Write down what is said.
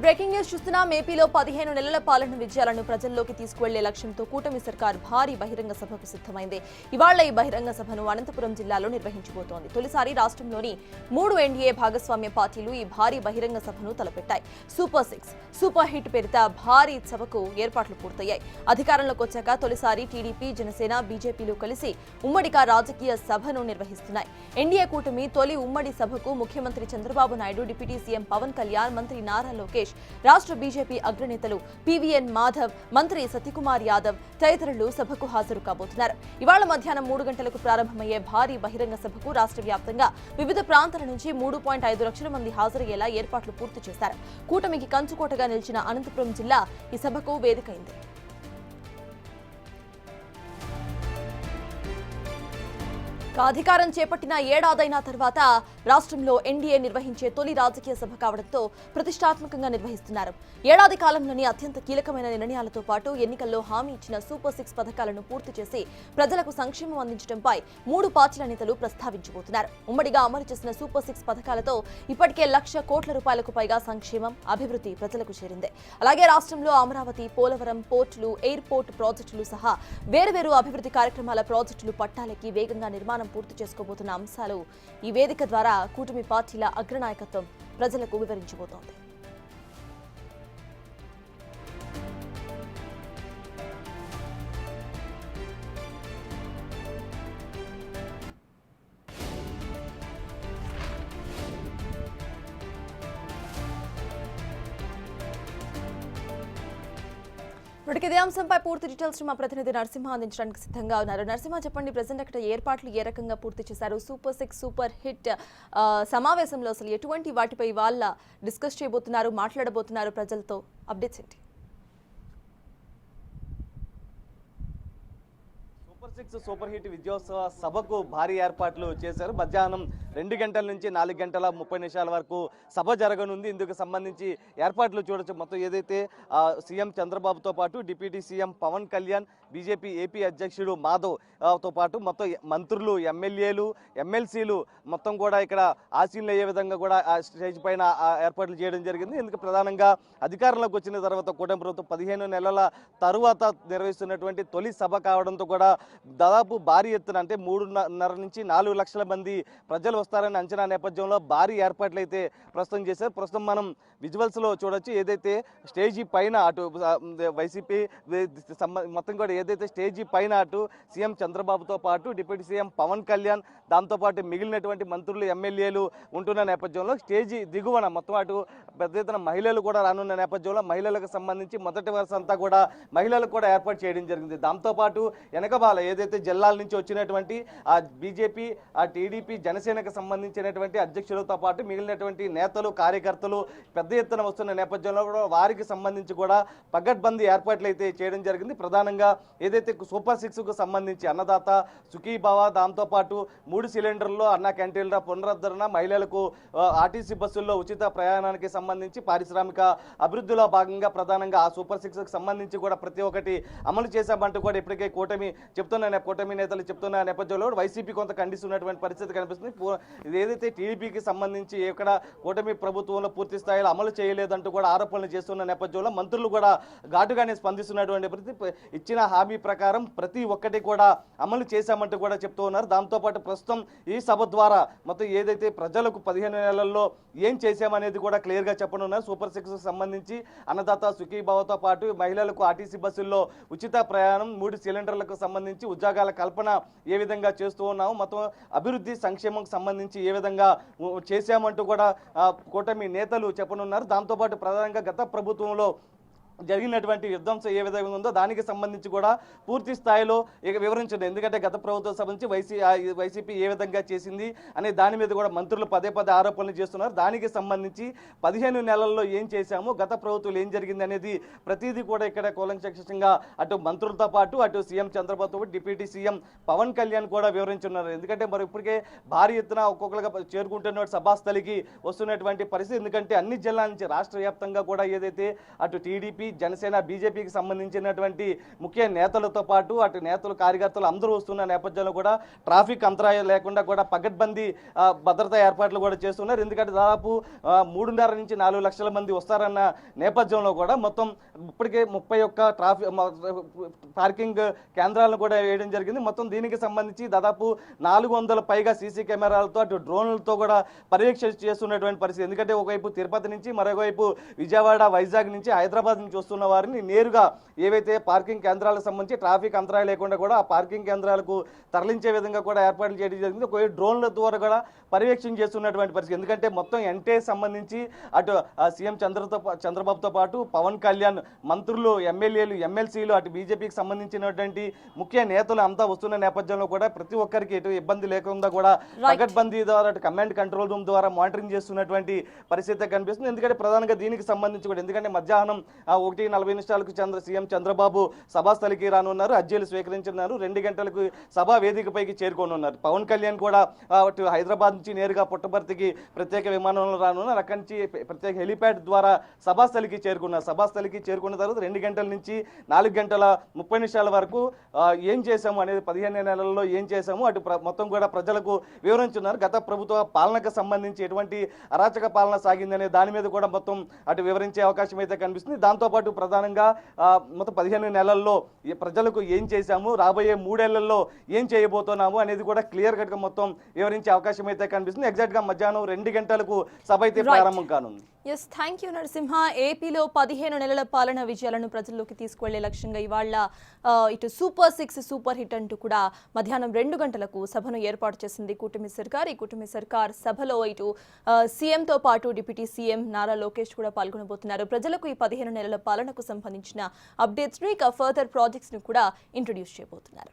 Breaking news చూస్తున్నాం. ఏపీలో 15 నెలల పాలన విజయాలను ప్రజల్లోకి తీసుకువెళ్లే లక్ష్యంతో కూటమి సర్కార్ భారీ బహిరంగ సభకు సిద్ధమైంది. ఇవాళ ఈ బహిరంగ సభను అనంతపురం జిల్లాలో నిర్వహించబోతోంది. తొలిసారి రాష్ట్రంలోని 3 ఎన్డీఏ భాగస్వామ్య పార్టీలు ఈ భారీ బహిరంగ సభను తలపెట్టాయి. సూపర్ 6 సూపర్ హిట్ పేరిట భారీ సభకు ఏర్పాట్లు పూర్తయ్యాయి. అధికారంలోకి వచ్చాక తొలిసారి టీడీపీ, జనసేన, బీజేపీలు కలిసి ఉమ్మడిగా రాజకీయ సభను నిర్వహిస్తున్నాయి. ఎన్డీఏ కూటమి తొలి ఉమ్మడి సభకు ముఖ్యమంత్రి చంద్రబాబు నాయుడు, డిప్యూటీ సీఎం పవన్ కళ్యాణ్, మంత్రి నారా లోకేష్, రాష్ట్ర బీజేపీ అగ్రనేతలు పీవీఎన్ మాధవ్, మంత్రి సత్యకుమార్ యాదవ్ తదితరులు సభకు హాజరు కాబోతున్నారు. ఇవాళ మధ్యాహ్నం 3 గంటలకు ప్రారంభమయ్యే భారీ బహిరంగ సభకు రాష్ట్ర వ్యాప్తంగా వివిధ ప్రాంతాల నుంచి 3.5 లక్షల మంది హాజరయ్యేలా ఏర్పాట్లు పూర్తి చేశారు. కూటమికి కంచుకోటగా నిలిచిన అనంతపురం జిల్లా ఈ సభకు వేదికైంది. అధికారం చేపట్టిన ఏడాదైన తర్వాత రాష్ట్రంలో ఎన్డీఏ నిర్వహించే తొలి రాజకీయ సభ కావడంతో ప్రతిష్టాత్మకంగా నిర్వహిస్తున్నారు. ఏడాది కాలంలోని అత్యంత కీలకమైన నిర్ణయాలతో పాటు ఎన్నికల్లో హామీ ఇచ్చిన సూపర్ 6 పథకాలను పూర్తి చేసి ప్రజలకు సంక్షేమం అందించడంపై 3 పార్టీల నేతలు ప్రస్తావించబోతున్నారు. ఉమ్మడిగా అమలు చేసిన సూపర్ 6 పథకాలతో ఇప్పటికే 1,00,000 కోట్ల రూపాయలకు పైగా సంక్షేమం, అభివృద్ధి ప్రజలకు చేరింది. అలాగే రాష్ట్రంలో అమరావతి, పోలవరం, పోర్టులు, ఎయిర్పోర్ట్ ప్రాజెక్టులు సహా వేర్వేరు అభివృద్ధి కార్యక్రమాల ప్రాజెక్టులు పట్టాలకి వేగంగా నిర్మాణం పూర్తి చేసుకోబోతున్న అంశాలు ఈ వేదిక ద్వారా కూటమి పార్టీల అగ్రనాయకత్వం ప్రజలకు వివరించబోతోంది. ఇప్పటికే ఇదే అంశంపై పూర్తి డీటెయిల్స్ మా ప్రతినిధి నరసింహ అందించడానికి సిద్ధంగా ఉన్నారు. నరసింహ, చెప్పండి, ప్రజెంట్ అక్కడ ఏర్పాట్లు ఏ రకంగా పూర్తి చేశారు? సూపర్ 6 సూపర్ హిట్ సమావేశంలో అసలు ఎటువంటి వాటిపై వాళ్ళ డిస్కస్ చేయబోతున్నారు, మాట్లాడబోతున్నారు ప్రజలతో? అప్డేట్స్ ఏంటి? సూపర్ 6 సూపర్ హిట్ విజయోత్సవ సభకు భారీ ఏర్పాట్లు చేశారు. మధ్యాహ్నం 2 గంటల నుంచి 4 గంటల 30 నిమిషాల వరకు సభ జరగనుంది. ఇందుకు సంబంధించి ఏర్పాట్లు చూడొచ్చు. మొత్తం ఏదైతే సీఎం చంద్రబాబుతో పాటు deputy CM Pawan Kalyan, BJP AP అధ్యక్షుడు మాధవ్ తో పాటు మొత్తం మంత్రులు, ఎమ్మెల్యేలు, ఎమ్మెల్సీలు మొత్తం కూడా ఇక్కడ ఆశీనులు అయ్యే విధంగా కూడా ఆ స్టేజ్ పైన ఏర్పాట్లు చేయడం జరిగింది. ఎందుకు ప్రధానంగా అధికారంలోకి వచ్చిన తర్వాత కూటమి ప్రభుత్వం 15 నెలల తరువాత నిర్వహిస్తున్నటువంటి తొలి సభ కావడంతో కూడా దాదాపు భారీ ఎత్తున అంటే 3.5 నుంచి 4 లక్షల మంది ప్రజలు వస్తారని అంచనా నేపథ్యంలో భారీ ఏర్పాట్లు అయితే ప్రస్తుతం చేశారు. ప్రస్తుతం మనం విజువల్స్ లో చూడొచ్చు. ఏదైతే స్టేజీ పైన అటు వైసీపీ మొత్తం కూడా ఏదైతే స్టేజీ పైన అటు సీఎం చంద్రబాబుతో పాటు డిప్యూటీ సీఎం పవన్ కళ్యాణ్, దాంతోపాటు మిగిలినటువంటి మంత్రులు, ఎమ్మెల్యేలు ఉంటున్న నేపథ్యంలో స్టేజీ దిగువన మొత్తం అటు పెద్ద ఎత్తున మహిళలు కూడా రానున్న నేపథ్యంలో మహిళలకు సంబంధించి మొదటి వరుస అంతా కూడా మహిళలకు కూడా ఏర్పాటు చేయడం జరిగింది. దాంతోపాటు వెనకబాల ఏదైతే జిల్లాల నుంచి వచ్చినటువంటి ఆ బీజేపీ, ఆ టీడీపీ, జనసేనకు సంబంధించినటువంటి అధ్యక్షులతో పాటు మిగిలినటువంటి నేతలు, కార్యకర్తలు పెద్ద ఎత్తున వస్తున్న నేపథ్యంలో కూడా వారికి సంబంధించి కూడా పగడ్బందీ ఏర్పాట్లు అయితే చేయడం జరిగింది. ప్రధానంగా ఏదైతే సూపర్ 6కు సంబంధించి అన్నదాత సుఖీభావ, దాంతోపాటు 3 సిలిండర్లు, అన్న క్యాంటీన్ల పునరుద్ధరణ, మహిళలకు ఆర్టీసీ బస్సుల్లో ఉచిత ప్రయాణానికి సంబంధించి పారిశ్రామిక అభివృద్ధిలో భాగంగా ప్రధానంగా ఆ సూపర్ 6కు సంబంధించి కూడా ప్రతి ఒక్కటి అమలు చేశామంటూ కూడా ఇప్పటికే కూటమి నేతలు చెప్తున్న నేపథ్యంలో వైసీపీ కొంత ఖండిస్తున్నటువంటి పరిస్థితి కనిపిస్తుంది. ఇది ఏదైతే టీడీపీకి సంబంధించి ఇక్కడ కూటమి ప్రభుత్వంలో పూర్తి స్థాయిలో అమలు చేయలేదంటూ కూడా ఆరోపణలు చేస్తున్న నేపథ్యంలో మంత్రులు కూడా ఘాటుగానే స్పందిస్తున్నటువంటి పరిస్థితి. ఇచ్చిన హామీ ప్రకారం ప్రతి ఒక్కటి కూడా అమలు చేశామంటూ కూడా చెప్తూ ఉన్నారు. దాంతోపాటు ప్రస్తుతం ఈ సభ ద్వారా మొత్తం ఏదైతే ప్రజలకు 15 నెలల్లో ఏం చేశామనేది కూడా క్లియర్గా చెప్పనున్నారు. సూపర్ 6కు సంబంధించి అన్నదాత సుఖీభావతో పాటు మహిళలకు ఆర్టీసీ బస్సుల్లో ఉచిత ప్రయాణం, 3 సిలిండర్లకు సంబంధించి ఉద్యోగాల కల్పన ఏ విధంగా చేస్తూ ఉన్నాము, మొత్తం అభివృద్ధి సంక్షేమం సంబంధించి ఏ విధంగా చేశామంటూ కూడా కూటమి నేతలు చెప్పనున్నారు. దాంతోపాటు ప్రధానంగా గత ప్రభుత్వంలో జరిగినటువంటి విధ్వంసం ఏ విధంగా ఉందో దానికి సంబంధించి కూడా పూర్తి స్థాయిలో ఇక వివరించండి. ఎందుకంటే గత ప్రభుత్వం సంబంధించి వైసీపీ ఏ విధంగా చేసింది అనే దాని మీద కూడా మంత్రులు పదే ఆరోపణలు చేస్తున్నారు. దానికి సంబంధించి 15 నెలల్లో ఏం చేశాము, గత ప్రభుత్వం ఏం జరిగింది అనేది ప్రతిదీ కూడా ఇక్కడ కూలంకషంగా అటు మంత్రులతో పాటు అటు CM Chandrababu, deputy CM Pawan Kalyan కూడా వివరించున్నారు. ఎందుకంటే మరి ఇప్పటికే భారీ ఎత్తున ఒక్కొక్కరుగా చేరుకుంటున్న సభాస్థలికి వస్తున్నటువంటి పరిస్థితి. ఎందుకంటే అన్ని జిల్లాల నుంచి రాష్ట్ర వ్యాప్తంగా కూడా ఏదైతే అటు టీడీపీ, టీడీపీ, జనసేన, బీజేపీకి సంబంధించినటువంటి ముఖ్య నేతలతో పాటు అటు నేతలు, కార్యకర్తలు అందరూ వస్తున్న నేపథ్యంలో కూడా ట్రాఫిక్ అంతరాయం లేకుండా కూడా పగడ్బందీ భద్రతా ఏర్పాట్లు కూడా చేస్తున్నారు. ఎందుకంటే దాదాపు 3.5 నుంచి 4 లక్షల మంది వస్తారన్న నేపథ్యంలో కూడా మొత్తం ఇప్పటికే 31 పార్కింగ్ కేంద్రాలను కూడా వేయడం జరిగింది. మొత్తం దీనికి సంబంధించి దాదాపు 400 పైగా సీసీ కెమెరాలతో అటు డ్రోన్లతో కూడా పర్యవేక్షణ చేస్తున్నటువంటి పరిస్థితి. ఎందుకంటే ఒకవైపు తిరుపతి నుంచి, మరోవైపు విజయవాడ, వైజాగ్ నుంచి, హైదరాబాద్ నుంచి వస్తున్న వారిని నేరుగా ఏవైతే పార్కింగ్ కేంద్రాలకు సంబంధించి ట్రాఫిక్ అంతరాయం లేకుండా కూడా ఆ పార్కింగ్ కేంద్రాలకు తరలించే విధంగా కూడా ఏర్పాట్లు చేయడం జరిగింది. ఒక డ్రోన్ల ద్వారా కూడా పర్యవేక్షణ చేస్తున్నటువంటి పరిస్థితి. ఎందుకంటే మొత్తం ఎన్టీఏ సంబంధించి అటు సీఎం చంద్రబాబుతో పాటు పవన్ కళ్యాణ్, మంత్రులు, ఎమ్మెల్యేలు, ఎమ్మెల్సీలు, అటు బీజేపీకి సంబంధించినటువంటి ముఖ్య నేతలు అంతా వస్తున్న నేపథ్యంలో కూడా ప్రతి ఒక్కరికి ఎటు ఇబ్బంది లేకుండా కూడా పగడ్బందీ ద్వారా అటు కమాండ్ కంట్రోల్ రూమ్ ద్వారా మానిటరింగ్ చేస్తున్నటువంటి పరిస్థితి కనిపిస్తుంది. ఎందుకంటే ప్రధానంగా దీనికి సంబంధించి కూడా ఎందుకంటే మధ్యాహ్నం 1:40 సీఎం చంద్రబాబు సభాస్థలికి రానున్నారు, అర్జీలు స్వీకరించున్నారు. 2 గంటలకు సభా వేదికపైకి చేరుకోనున్నారు. పవన్ కళ్యాణ్ కూడా అటు హైదరాబాద్ నుంచి నేరుగా పుట్టపర్తికి ప్రత్యేక విమానంలో రానున్నారు. అక్కడి నుంచి ప్రత్యేక హెలిప్యాడ్ ద్వారా సభాస్థలికి చేరుకున్నారు. సభాస్థలికి చేరుకున్న తర్వాత 2 గంటల నుంచి 4:30 వరకు ఏం చేశాము అనేది 15 నెలల్లో ఏం చేశాము అటు మొత్తం కూడా ప్రజలకు వివరించున్నారు. గత ప్రభుత్వ పాలనకు సంబంధించి ఎటువంటి అరాచక పాలన సాగిందనే దాని మీద కూడా మొత్తం అటు వివరించే అవకాశం అయితే కనిపిస్తుంది. దాంతోపాటు ప్రధానంగా మొత్తం 15 నెలల్లో ప్రజలకు ఏం చేశాము, రాబోయే 3 ఏళ్లలో ఏం చేయబోతున్నాము అనేది కూడా క్లియర్ కట్గా మొత్తం వివరించే అవకాశం అయితే కనిపిస్తుంది. ఎగ్జాక్ట్ గా మధ్యాహ్నం 2 గంటలకు సభ అయితే ప్రారంభం కానుంది. Yes, thank you Narasimha. ఏపీలో 15 నెలల పాలన విజయాలను ప్రజల్లోకి తీసుకువెళ్లే లక్ష్యంగా ఇవాళ ఇటు సూపర్ 6 సూపర్ హిట్ అంటూ కూడా మధ్యాహ్నం 2 గంటలకు సభను ఏర్పాటు చేసింది కూటమి సర్కార్. ఈ కూటమి సర్కార్ సభలో ఇటు సీఎంతో పాటు డిప్యూటీ సీఎం నారా లోకేష్ కూడా పాల్గొనబోతున్నారు. ప్రజలకు ఈ 15 నెలల పాలనకు సంబంధించిన అప్డేట్స్ ను, ఇక ఫర్దర్ ప్రాజెక్ట్స్ ను కూడా ఇంట్రొడ్యూస్ చేయబోతున్నారు.